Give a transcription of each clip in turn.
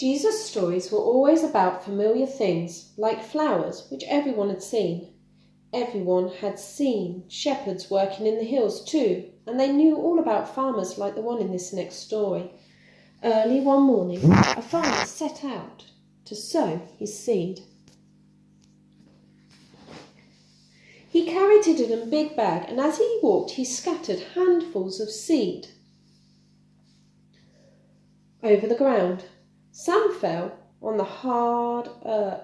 Jesus' stories were always about familiar things, like flowers, which everyone had seen. Everyone had seen shepherds working in the hills too, and they knew all about farmers like the one in this next story. Early one morning, a farmer set out to sow his seed. He carried it in a big bag, and as he walked, he scattered handfuls of seed over the ground. Some fell on the hard earth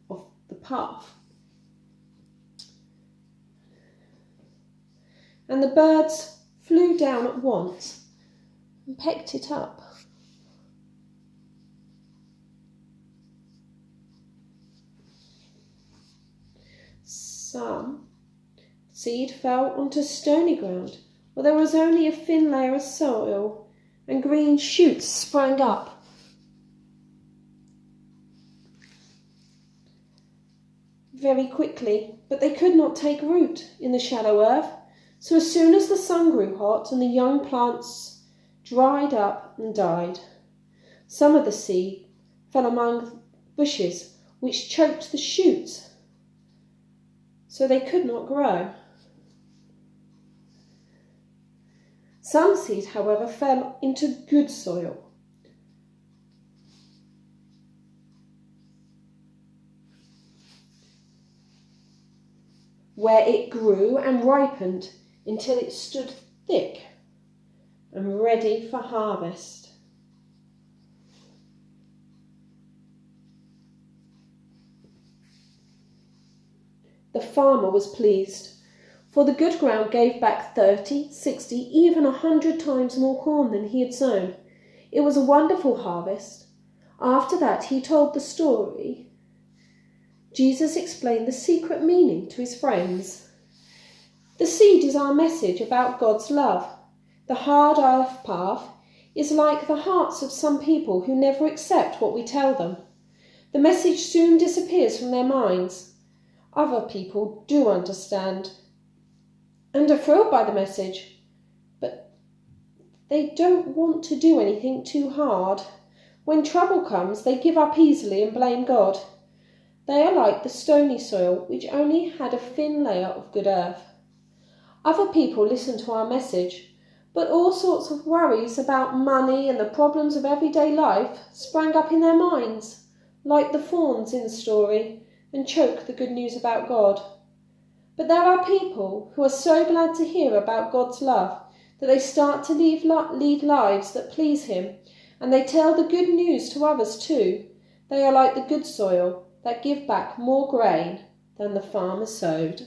of the path, and the birds flew down at once and pecked it up. Some seed fell onto stony ground, where there was only a thin layer of soil, and green shoots sprang up. Very quickly, but they could not take root in the shallow earth. So as soon as the sun grew hot and the young plants dried up and died, some of the seed fell among bushes which choked the shoots, so they could not grow. Some seed, however, fell into good soil, where it grew and ripened until it stood thick and ready for harvest. The farmer was pleased, for the good ground gave back 30, 60, even 100 times more corn than he had sown. It was a wonderful harvest. After that, he told the story. Jesus explained the secret meaning to his friends. The seed is our message about God's love. The hard earth path is like the hearts of some people who never accept what we tell them. The message soon disappears from their minds. Other people do understand and are thrilled by the message, but they don't want to do anything too hard. When trouble comes, they give up easily and blame God. They are like the stony soil, which only had a thin layer of good earth. Other people listen to our message, but all sorts of worries about money and the problems of everyday life sprang up in their minds, like the thorns in the story, and choke the good news about God. But there are people who are so glad to hear about God's love that they start to lead lives that please Him, and they tell the good news to others too. They are like the good soil that give back more grain than the farmer sowed.